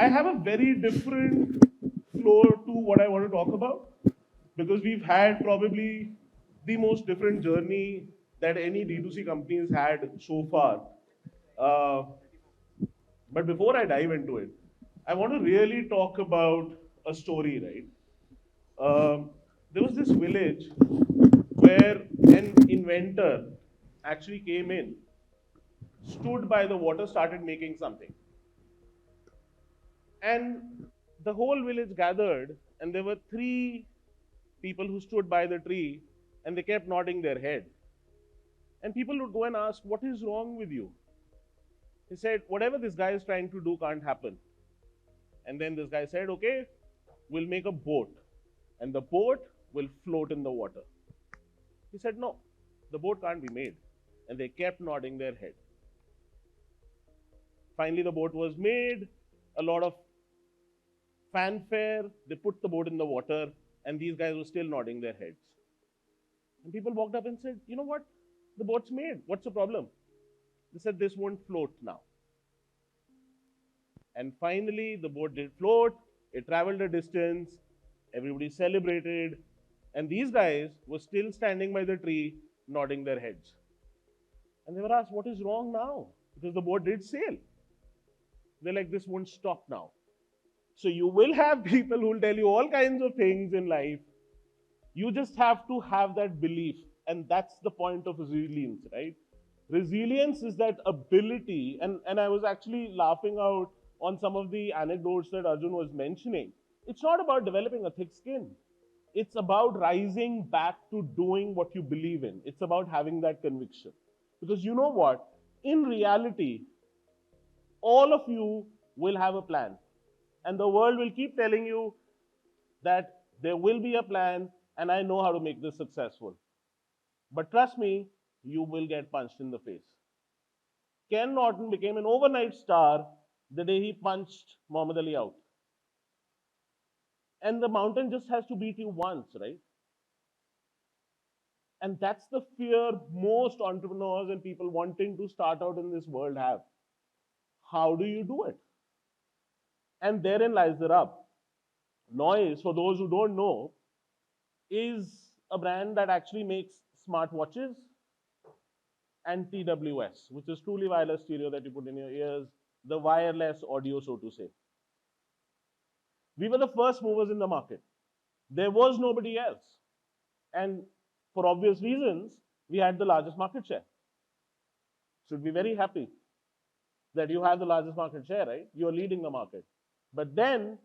have a very different flow to what I want to talk about, because we've had probably the most different journey that any D2C company has had so far. Uh, but before I dive into it, I want to really talk about a story, right? There was this village where an inventor actually came in, stood by the water, started making something. And the whole village gathered, and there were three people who stood by the tree, and they kept nodding their head. And people would go and ask, "What is wrong with you?" He said, "Whatever this guy is trying to do can't happen." And then this guy said, "Okay, we'll make a boat, and the boat will float in the water." He said, "No, the boat can't be made." And they kept nodding their head. Finally, the boat was made, a lot of fanfare, they put the boat in the water, and these guys were still nodding their heads. And people walked up and said, "You know what? The boat's made. What's the problem?" They said, "This won't float now." And finally, the boat did float. It traveled a distance. Everybody celebrated. And these guys were still standing by the tree, nodding their heads. And they were asked, "What is wrong now?" Because the boat did sail. They're like, "This won't stop now." So you will have people who will tell you all kinds of things in life. You just have to have that belief. And that's the point of resilience, right? Resilience is that ability. And I was actually laughing out on some of the anecdotes that Arjun was mentioning. It's not about developing a thick skin. It's about rising back to doing what you believe in. It's about having that conviction. Because you know what? In reality, all of you will have a plan. And the world will keep telling you that there will be a plan and I know how to make this successful. But trust me, you will get punched in the face. Ken Norton became an overnight star the day he punched Muhammad Ali out. And the mountain just has to beat you once, right? And that's the fear most entrepreneurs and people wanting to start out in this world have. How do you do it? And therein lies the rub. Noise, for those who don't know, is a brand that actually makes smartwatches and TWS, which is truly wireless stereo that you put in your ears, the wireless audio, so to say. We were the first movers in the market. There was nobody else. And for obvious reasons, we had the largest market share. Should be very happy that you have the largest market share, right? You're leading the market. But then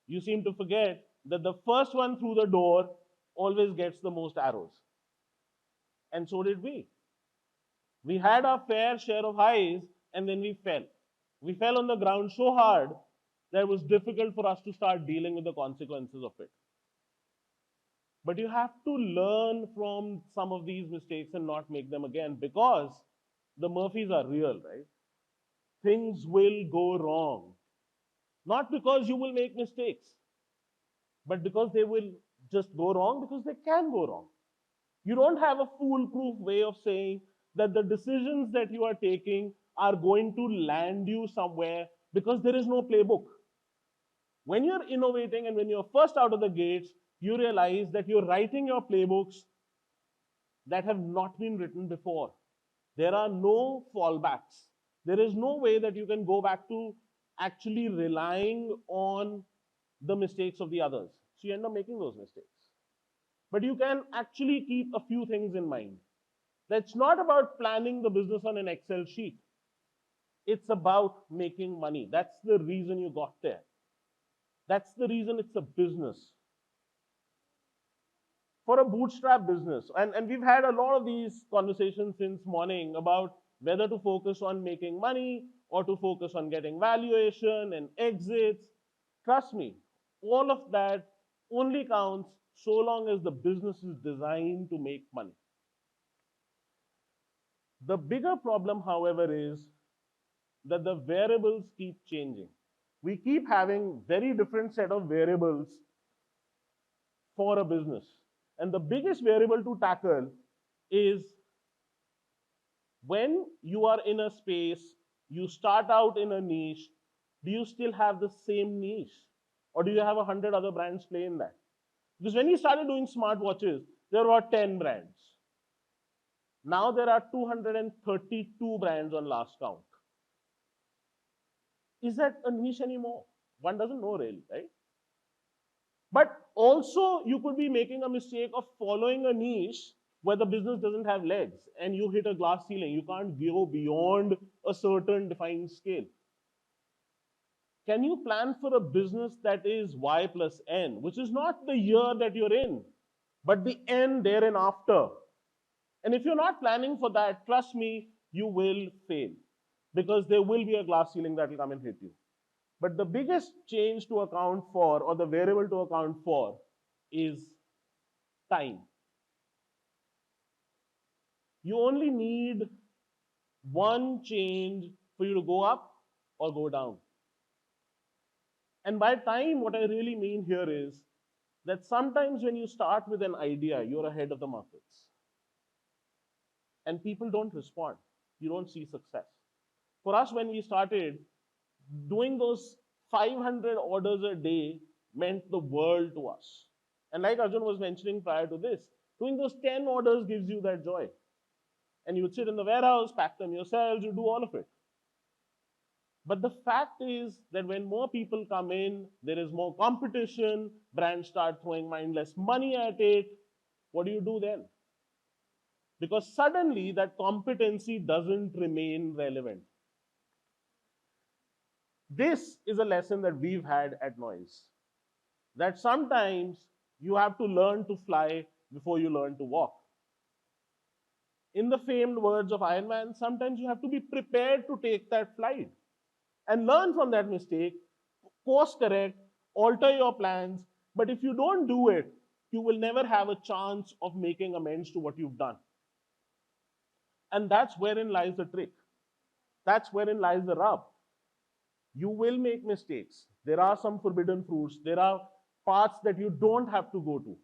you seem to forget that the first one through the door always gets the most arrows. And so did we. We had our fair share of highs and then we fell. We fell on the ground so hard that it was difficult for us to start dealing with the consequences of it. But you have to learn from some of these mistakes and not make them again, because the Murphys are real, right? Things will go wrong. Not because you will make mistakes, but because they will just go wrong because they can go wrong. You don't have a foolproof way of saying that the decisions that you are taking are going to land you somewhere, because there is no playbook. When you're innovating and when you're first out of the gates, you realize that you're writing your playbooks that have not been written before. There are no fallbacks. There is no way that you can go back to actually relying on the mistakes of the others. So you end up making those mistakes. But you can actually keep a few things in mind. That's not about planning the business on an Excel sheet. It's about making money. That's the reason you got there. That's the reason it's a business. For a bootstrap business, and we've had a lot of these conversations since morning about whether to focus on making money or to focus on getting valuation and exits. Trust me, all of that only counts so long as the business is designed to make money. The bigger problem, however, is that the variables keep changing. We keep having very different set of variables for a business. And the biggest variable to tackle is when you are in a space, you start out in a niche, Do you still have the same niche? Or do you have 100 other brands play in that? Because when we started doing smartwatches, there were 10 brands. Now there are 232 brands on last count. Is that a niche anymore? One doesn't know really, right? But also, you could be making a mistake of following a niche where the business doesn't have legs and you hit a glass ceiling. You can't go beyond a certain defined scale. Can you plan for a business that is Y plus N, which is not the year that you're in, but the N thereafter? And if you're not planning for that, trust me, you will fail because there will be a glass ceiling that will come and hit you. But the biggest change to account for, or the variable to account for, is time. You only need one change for you to go up or go down. And by time, what I really mean here is that sometimes when you start with an idea, you're ahead of the markets. And people don't respond. You don't see success. For us, when we started, doing those 500 orders a day meant the world to us. And like Arjun was mentioning prior to this, doing those 10 orders gives you that joy. And you would sit in the warehouse, pack them yourselves, you do all of it. But the fact is that when more people come in, there is more competition, brands start throwing mindless money at it. What do you do then? Because suddenly that competency doesn't remain relevant. This is a lesson that we've had at Noise. That sometimes you have to learn to fly before you learn to walk. In the famed words of Iron Man, sometimes you have to be prepared to take that flight and learn from that mistake, course correct, alter your plans. But if you don't do it, you will never have a chance of making amends to what you've done. And that's wherein lies the trick. That's wherein lies the rub. You will make mistakes. There are some forbidden fruits. There are paths that you don't have to go to.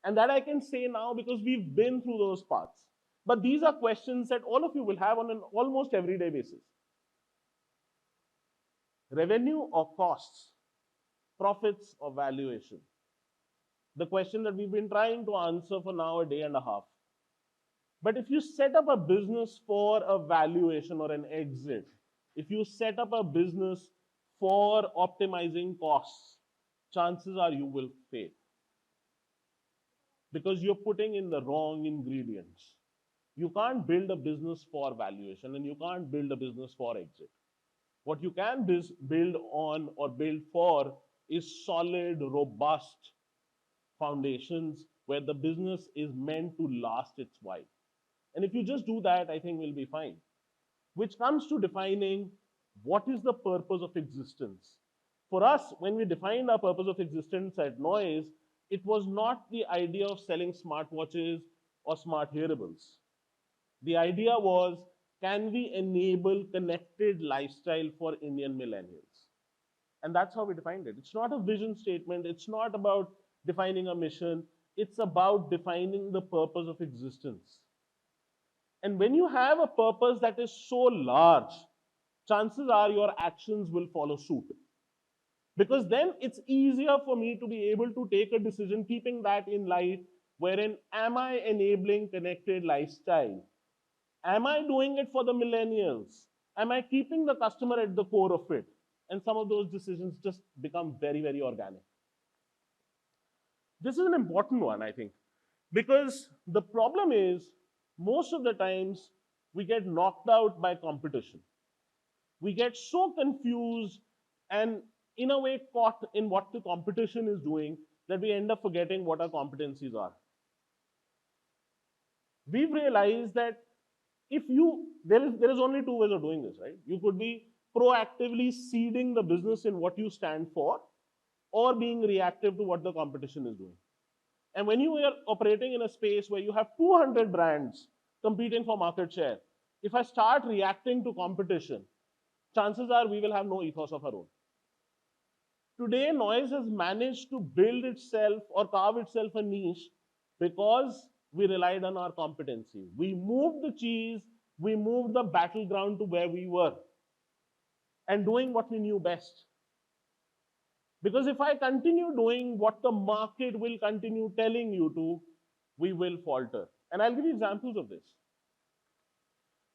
And that I can say now because we've been through those paths. But these are questions that all of you will have on an almost everyday basis. Revenue or costs? Profits or valuation? The question that we've been trying to answer for now a day and a half. But if you set up a business for a valuation or an exit, if you set up a business for optimizing costs, chances are you will fail. Because you're putting in the wrong ingredients. You can't build a business for valuation and you can't build a business for exit. What you can build on or build for is solid, robust foundations where the business is meant to last its while. And if you just do that, I think we'll be fine. Which comes to defining what is the purpose of existence. For us, when we defined our purpose of existence at Noise, it was not the idea of selling smartwatches or smart hearables. The idea was, can we enable connected lifestyle for Indian millennials? And that's how we defined it. It's not a vision statement. It's not about defining a mission. It's about defining the purpose of existence. And when you have a purpose that is so large, chances are your actions will follow suit. Because then it's easier for me to be able to take a decision keeping that in light, wherein am I enabling connected lifestyle? Am I doing it for the millennials? Am I keeping the customer at the core of it? And some of those decisions just become very, very organic. This is an important one, I think, because the problem is most of the times we get knocked out by competition. We get so confused and in a way caught in what the competition is doing that we end up forgetting what our competencies are. We've realized that there is only two ways of doing this, right? You could be proactively seeding the business in what you stand for, or being reactive to what the competition is doing. And when you are operating in a space where you have 200 brands competing for market share, if I start reacting to competition, chances are we will have no ethos of our own. Today, Noise has managed to build itself or carve itself a niche because we relied on our competency. We moved the cheese, we moved the battleground to where we were and doing what we knew best. Because if I continue doing what the market will continue telling you to, we will falter. And I'll give you examples of this.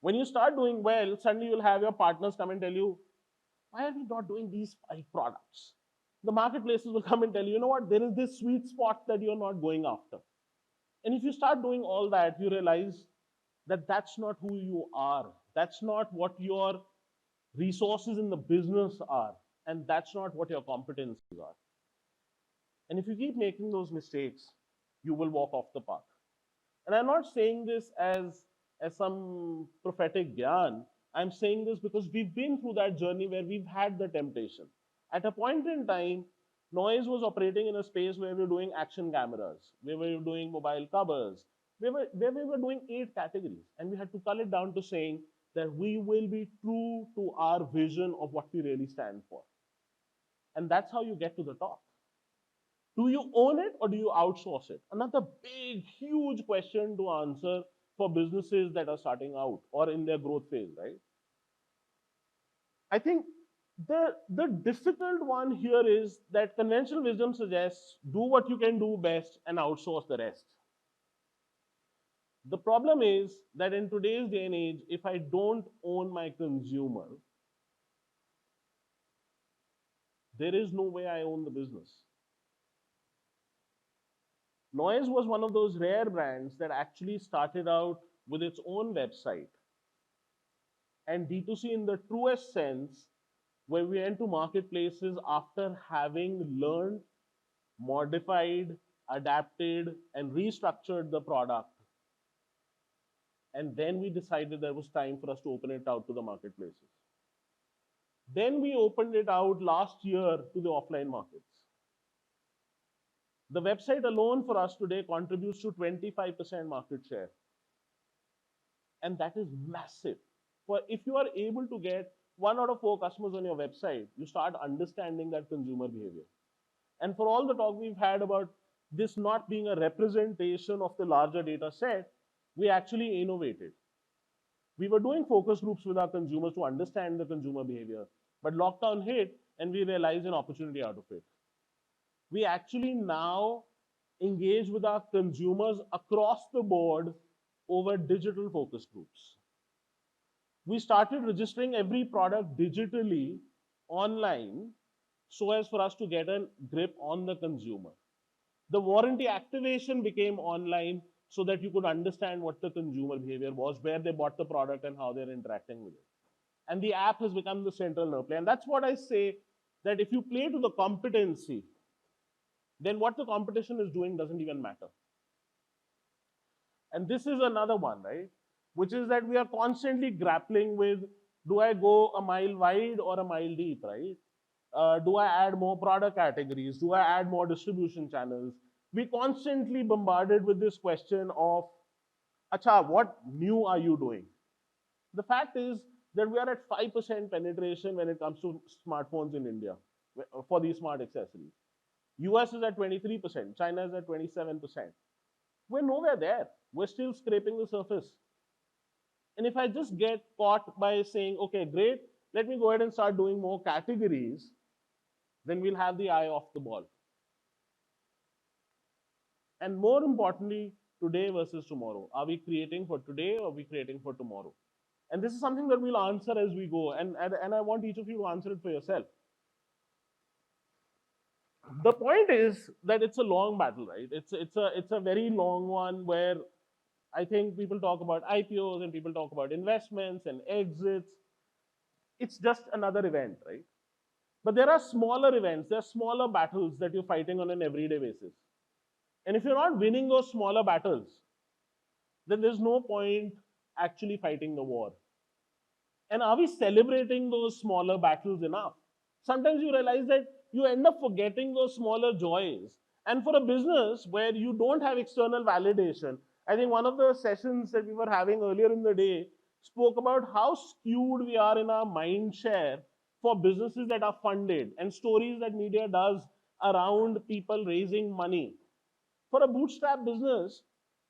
When you start doing well, suddenly you'll have your partners come and tell you, why are we not doing these 5 products? The marketplaces will come and tell you, you know what, there is this sweet spot that you're not going after. And if you start doing all that, you realize that that's not who you are. That's not what your resources in the business are. And that's not what your competencies are. And if you keep making those mistakes, you will walk off the path. And I'm not saying this as some prophetic gyan. I'm saying this because we've been through that journey where we've had the temptation. At a point in time, Noise was operating in a space where we were doing action cameras, where we were doing mobile covers, where we were doing 8 categories. And we had to cull it down to saying that we will be true to our vision of what we really stand for. And that's how you get to the top. Do you own it or do you outsource it? Another big, huge question to answer for businesses that are starting out or in their growth phase, right? I think the difficult one here is that conventional wisdom suggests do what you can do best and outsource the rest. The problem is that in today's day and age, if I don't own my consumer, there is no way I own the business. Noise was one of those rare brands that actually started out with its own website and D2C in the truest sense, where we went to marketplaces after having learned, modified, adapted, and restructured the product. And then we decided there was time for us to open it out to the marketplaces. Then we opened it out last year to the offline markets. The website alone for us today contributes to 25% market share. And that is massive. For if you are able to get 1 out of 4 customers on your website, you start understanding that consumer behavior. And for all the talk we've had about this not being a representation of the larger data set, we actually innovated. We were doing focus groups with our consumers to understand the consumer behavior, but lockdown hit and we realized an opportunity out of it. We actually now engage with our consumers across the board over digital focus groups. We started registering every product digitally online so as for us to get a grip on the consumer. The warranty activation became online so that you could understand what the consumer behavior was, where they bought the product and how they're interacting with it. And the app has become the central nerve play. And that's what I say, that if you play to the competency, then what the competition is doing doesn't even matter. And this is another one, right? Which is that we are constantly grappling with, do I go a mile wide or a mile deep, right? Do I add more product categories? Do I add more distribution channels? We constantly bombarded with this question of, acha, what new are you doing? The fact is that we are at 5% penetration when it comes to smartphones in India for these smart accessories. US is at 23%, China is at 27%. We're nowhere there. We're still scraping the surface. And if I just get caught by saying, okay, great, let me go ahead and start doing more categories, then we'll have the eye off the ball. And more importantly, today versus tomorrow. Are we creating for today or are we creating for tomorrow? And this is something that we'll answer as we go. And I want each of you to answer it for yourself. The point is that it's a long battle, right? It's a very long one where I think people talk about IPOs and people talk about investments and exits. It's just another event, right? But there are smaller events, there are smaller battles that you're fighting on an everyday basis. And if you're not winning those smaller battles, then there's no point actually fighting the war. And are we celebrating those smaller battles enough? Sometimes you realize that you end up forgetting those smaller joys. And for a business where you don't have external validation, I think one of the sessions that we were having earlier in the day spoke about how skewed we are in our mind share for businesses that are funded and stories that media does around people raising money. For a bootstrap business,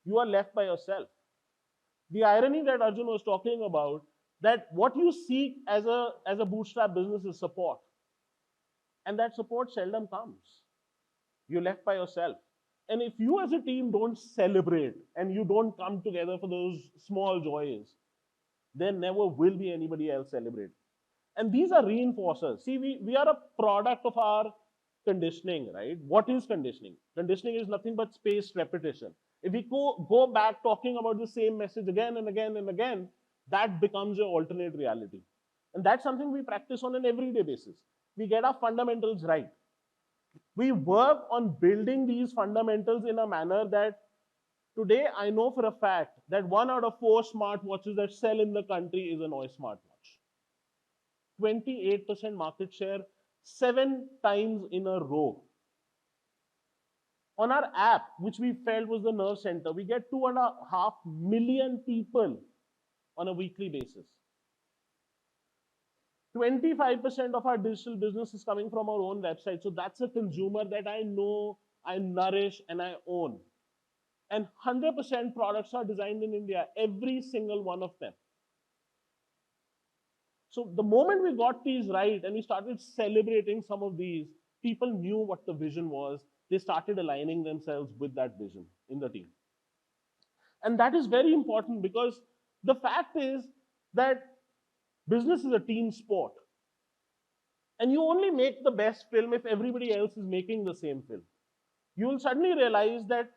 you are left by yourself. The irony that Arjun was talking about, that what you seek as a bootstrap business is support. And that support seldom comes. You're left by yourself. And if you as a team don't celebrate and you don't come together for those small joys, there never will be anybody else celebrate. And these are reinforcers. See, we are a product of our conditioning, right? What is conditioning? Conditioning is nothing but spaced repetition. If we go back talking about the same message again and again and again, that becomes your alternate reality. And that's something we practice on an everyday basis. We get our fundamentals right. We work on building these fundamentals in a manner that today I know for a fact that 1 out of 4 smartwatches that sell in the country is a noise smartwatch. 28% market share, 7 times in a row. On our app, which we felt was the nerve center, we get 2.5 million people on a weekly basis. 25% of our digital business is coming from our own website. So that's a consumer that I know, I nourish, and I own. And 100% products are designed in India, every single one of them. So the moment we got these right and we started celebrating some of these, people knew what the vision was. They started aligning themselves with that vision in the team. And that is very important because the fact is that business is a team sport. And you only make the best film if everybody else is making the same film. You will suddenly realize that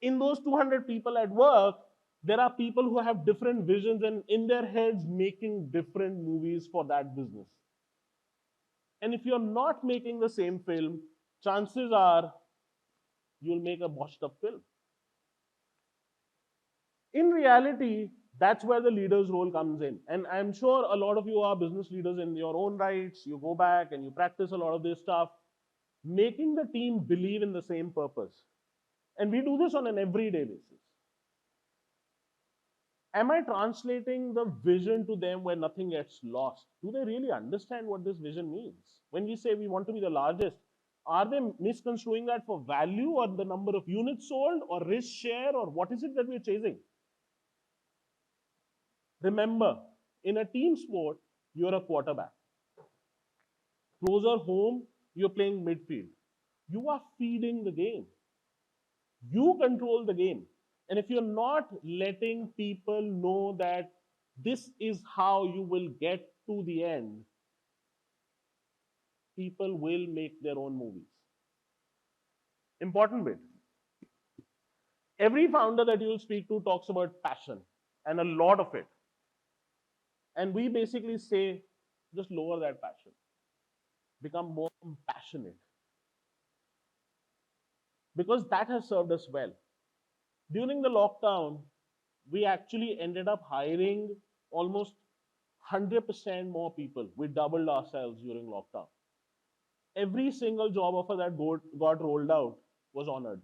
in those 200 people at work, there are people who have different visions and in their heads making different movies for that business. And if you're not making the same film, chances are you'll make a washed up film. In reality, that's where the leader's role comes in. And I'm sure a lot of you are business leaders in your own rights. You go back and you practice a lot of this stuff, making the team believe in the same purpose. And we do this on an everyday basis. Am I translating the vision to them where nothing gets lost? Do they really understand what this vision means? When we say we want to be the largest, are they misconstruing that for value or the number of units sold or risk share or what is it that we're chasing? Remember, in a team sport, you're a quarterback. Closer home, you're playing midfield. You are feeding the game. You control the game. And if you're not letting people know that this is how you will get to the end, people will make their own movies. Important bit. Every founder that you'll speak to talks about passion and a lot of it. And we basically say, just lower that passion. Become more compassionate. Because that has served us well. During the lockdown, we actually ended up hiring almost 100% more people. We doubled ourselves during lockdown. Every single job offer that got rolled out was honored.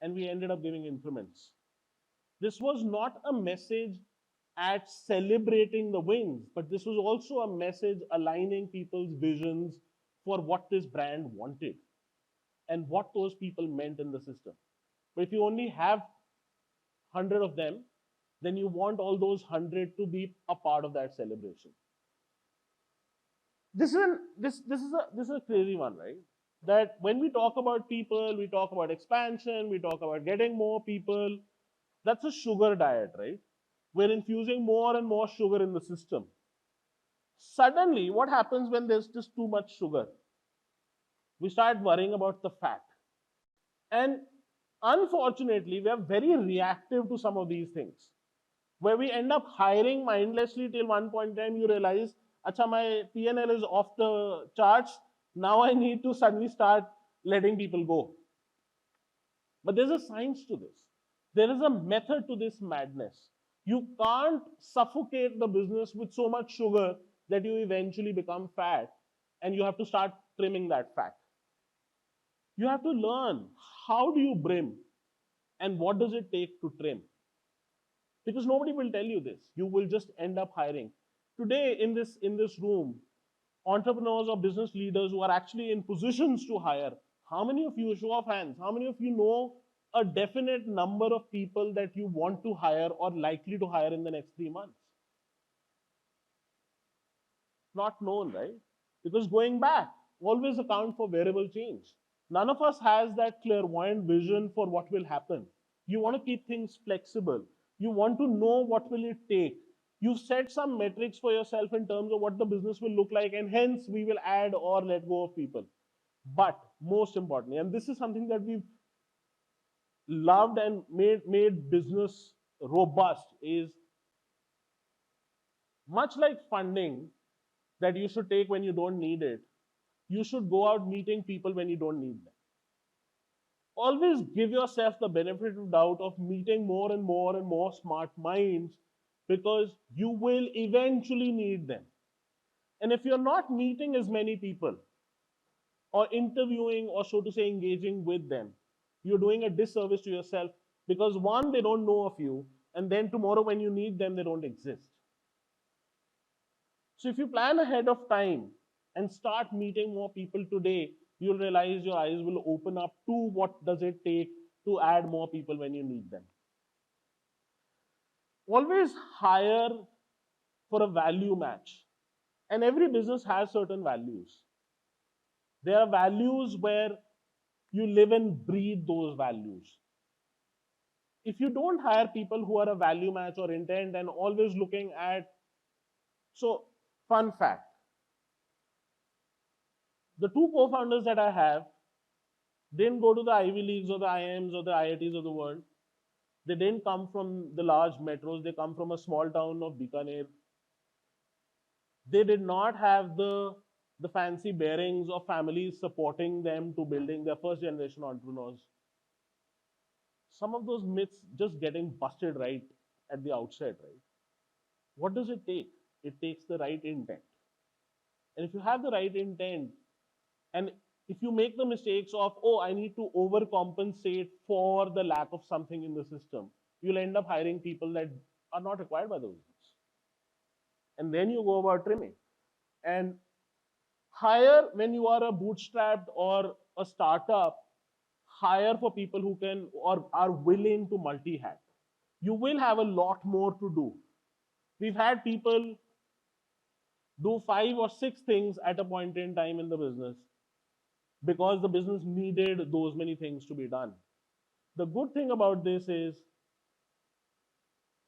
And we ended up giving increments. This was not a message at celebrating the wins, but this was also a message aligning people's visions for what this brand wanted and what those people meant in the system. But if you only have 100 of them, then you want all those 100 to be a part of that celebration. This is a crazy one, right? That when we talk about people, we talk about expansion, we talk about getting more people. That's a sugar diet, right? We're infusing more and more sugar in the system. Suddenly, what happens when there's just too much sugar? We start worrying about the fat. And unfortunately, we are very reactive to some of these things, where we end up hiring mindlessly till one point in time you realize, acha, my P&L is off the charts. Now I need to suddenly start letting people go. But there's a science to this. There is a method to this madness. You can't suffocate the business with so much sugar that you eventually become fat and you have to start trimming that fat. You have to learn how do you brim and what does it take to trim. Because nobody will tell you this. You will just end up hiring. Today in this room, entrepreneurs or business leaders who are actually in positions to hire, how many of you, show of hands, how many of you know a definite number of people that you want to hire or likely to hire in the next 3 months? Not known, right? Because going back, Always account for variable change. None of us has that clairvoyant vision for what will happen. You want to keep things flexible. You want to know what will it take. You've set some metrics for yourself in terms of what the business will look like, and hence we will add or let go of people. But most importantly, and this is something that we've loved and made business robust, is much like funding that you should take when you don't need it, you should go out meeting people when you don't need them. Always give yourself the benefit of doubt of meeting more and more and more smart minds, because you will eventually need them. And if you're not meeting as many people or interviewing or, so to say, engaging with them, you're doing a disservice to yourself, because one, they don't know of you, and then tomorrow when you need them, they don't exist. So if you plan ahead of time and start meeting more people today, you'll realize your eyes will open up to what does it take to add more people when you need them. Always hire for a value match. And every business has certain values. There are values where you live and breathe those values. If you don't hire people who are a value match or intent and always looking at, so fun fact, the two co-founders that I have didn't go to the Ivy Leagues or the IIMs or the IITs of the world. They didn't come from the large metros. They come from a small town of Bikaner. They did not have the fancy bearings of families supporting them to building their first generation entrepreneurs. Some of those myths just getting busted right at the outset, right? What does it take? It takes the right intent. And if you have the right intent, and if you make the mistakes of, oh, I need to overcompensate for the lack of something in the system, you'll end up hiring people that are not required by the business. And then you go about trimming. And hire when you are a bootstrapped or a startup, hire for people who can or are willing to multi-hack. You will have a lot more to do. We've had people do 5 or 6 things at a point in time in the business because the business needed those many things to be done. The good thing about this is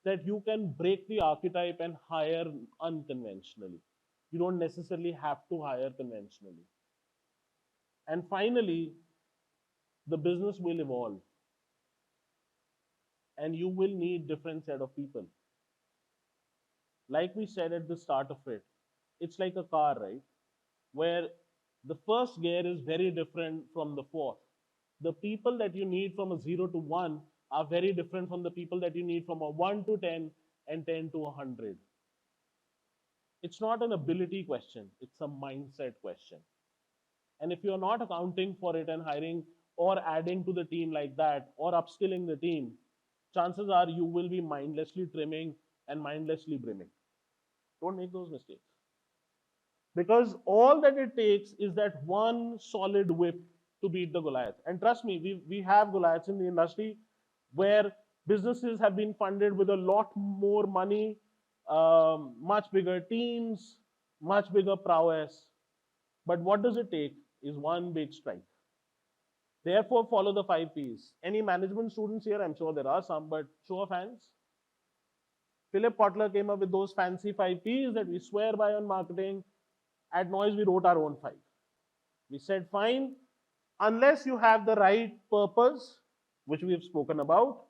that you can break the archetype and hire unconventionally. You don't necessarily have to hire conventionally. And finally, the business will evolve and you will need different set of people. Like we said at the start of it, it's like a car, right? Where the first gear is very different from the fourth. The people that you need from a 0 to 1 are very different from the people that you need from a 1 to 10 and 10 to 100. It's not an ability question, it's a mindset question. And if you're not accounting for it and hiring or adding to the team like that or upskilling the team, chances are you will be mindlessly trimming and mindlessly brimming. Don't make those mistakes. Because all that it takes is that one solid whip to beat the Goliath. And trust me, we have Goliaths in the industry where businesses have been funded with a lot more money, much bigger teams, much bigger prowess. But what does it take is one big strike. Therefore, follow the 5 Ps. Any management students here? I'm sure there are some, but show of hands. Philip Kotler came up with those fancy 5 Ps that we swear by on marketing. At Noise, we wrote our own 5. We said, fine, unless you have the right purpose, which we have spoken about,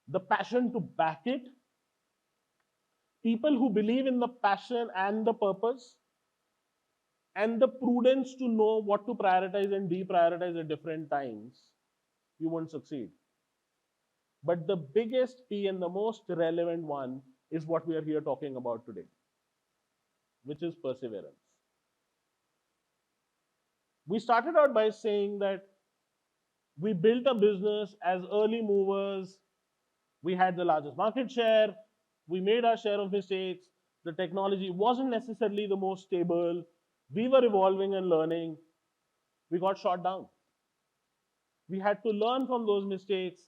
the passion to back it, people who believe in the passion and the purpose, and the prudence to know what to prioritize and deprioritize at different times, you won't succeed. But the biggest P and the most relevant one is what we are here talking about today, which is perseverance. We started out by saying that we built a business as early movers. We had the largest market share. We made our share of mistakes. The technology wasn't necessarily the most stable. We were evolving and learning. We got shot down. We had to learn from those mistakes,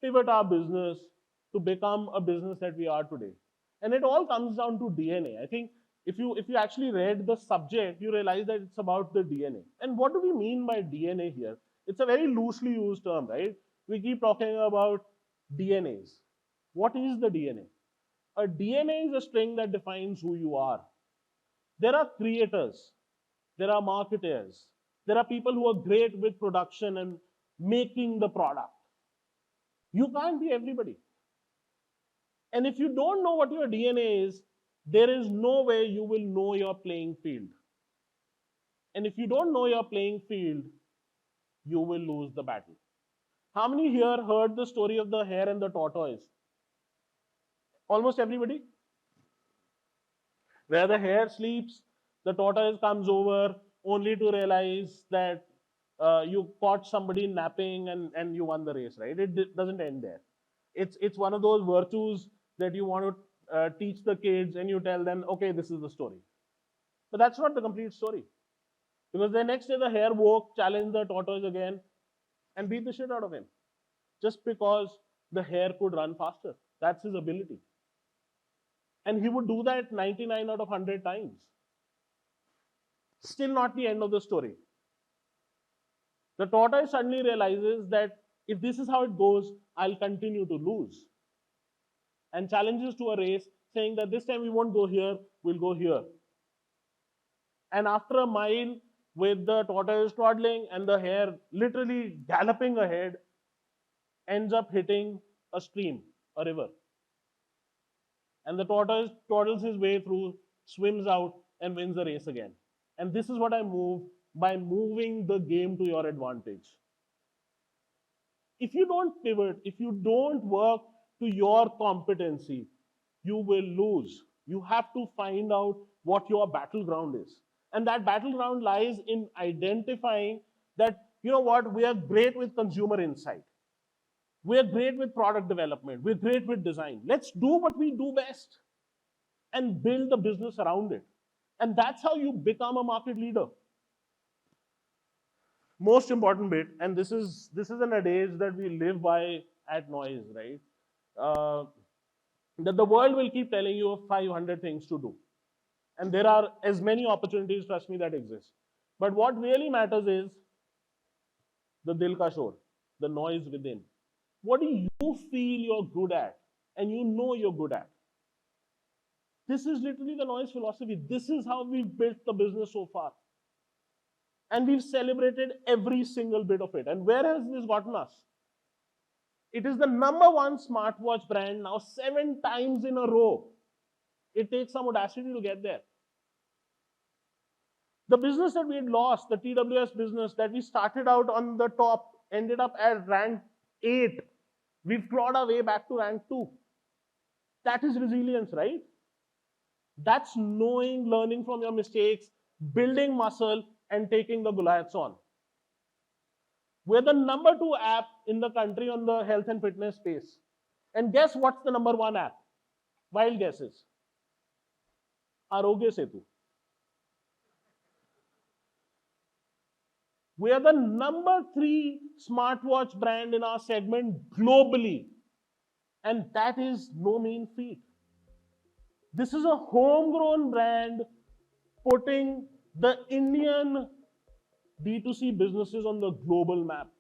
pivot our business to become a business that we are today. And it all comes down to DNA. I think if you actually read the subject, you realize that it's about the DNA. And what do we mean by DNA here? It's a very loosely used term, right? We keep talking about DNAs. What is the DNA? A DNA is a string that defines who you are. There are creators, there are marketers, there are people who are great with production and making the product. You can't be everybody. And if you don't know what your DNA is, there is no way you will know your playing field. And if you don't know your playing field, you will lose the battle. How many here heard the story of the hare and the tortoise? Almost everybody. Where the hare sleeps, the tortoise comes over only to realize that you caught somebody napping and you won the race, right? It doesn't end there. It's one of those virtues that you want to teach the kids and you tell them, okay, this is the story. But that's not the complete story. Because the next day the hare woke, challenged the tortoise again, and beat the shit out of him. Just because the hare could run faster. That's his ability. And he would do that 99 out of 100 times. Still not the end of the story. The tortoise suddenly realizes that if this is how it goes, I'll continue to lose. And challenges to a race, saying that this time we won't go here, we'll go here. And after a mile, with the tortoise toddling and the hare literally galloping ahead, ends up hitting a stream, a river. And the tortoise toddles his way through, swims out, and wins the race again. And this is what I move by moving the game to your advantage. If you don't pivot, if you don't work to your competency, you will lose. You have to find out what your battleground is. And that battleground lies in identifying that, you know what, we are great with consumer insight. We are great with product development. We're great with design. Let's do what we do best and build the business around it. And that's how you become a market leader. Most important bit, and this is an adage that we live by at Noise, right? That the world will keep telling you of 500 things to do. And there are as many opportunities, trust me, that exist. But what really matters is the dil ka shor, the noise within. What do you feel you're good at and you know you're good at? This is literally the Noise philosophy. This is how we've built the business so far. And we've celebrated every single bit of it. And where has this gotten us? It is the #1 smartwatch brand now 7 times in a row. It takes some audacity to get there. The business that we had lost, the TWS business that we started out on the top, ended up at rank 8. We've clawed our way back to rank 2. That is resilience, right? That's knowing, learning from your mistakes, building muscle, and taking the Goliaths on. We're the #2 app in the country on the health and fitness space. And guess what's the #1 app? Wild guesses. Arogya Setu. We are the #3 smartwatch brand in our segment globally. And that is no mean feat. This is a homegrown brand putting the Indian D2C businesses on the global map.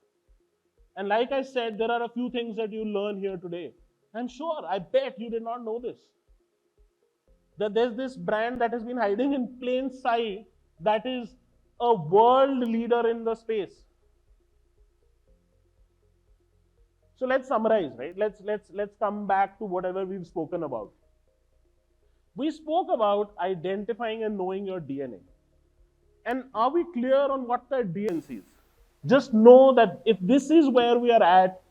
And like I said, there are a few things that you learn here today. I'm sure, I bet you did not know this. That there's this brand that has been hiding in plain sight that is a world leader in the space. So let's summarize, right? Let's come back to whatever we've spoken about. We spoke about identifying and knowing your DNA. And are we clear on what that DNA is? Just know that if this is where we are at,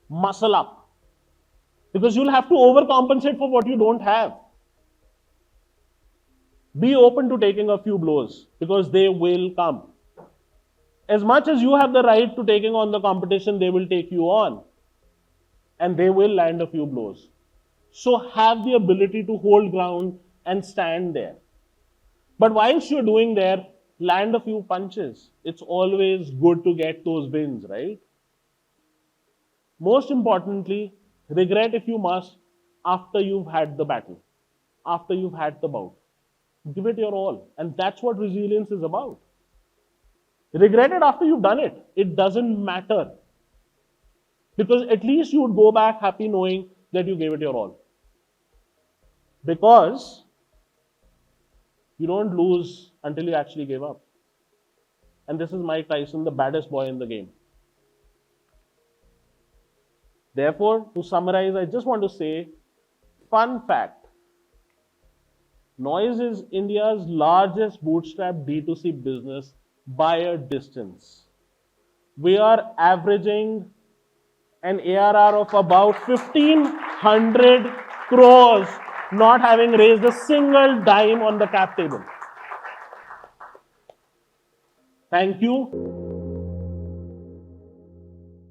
muscle up. Because you'll have to overcompensate for what you don't have. Be open to taking a few blows because they will come. As much as you have the right to taking on the competition, they will take you on. And they will land a few blows. So have the ability to hold ground and stand there. But whilst you're doing there, land a few punches. It's always good to get those wins, right? Most importantly, regret if you must after you've had the battle, after you've had the bout. Give it your all. And that's what resilience is about. Regret it after you've done it. It doesn't matter. Because at least you would go back happy knowing that you gave it your all. Because you don't lose until you actually gave up. And this is Mike Tyson, the baddest boy in the game. Therefore, to summarize, I just want to say, fun fact. Noise is India's largest bootstrap D2C business by a distance. We are averaging an ARR of about 1,500 crores, not having raised a single dime on the cap table. Thank you.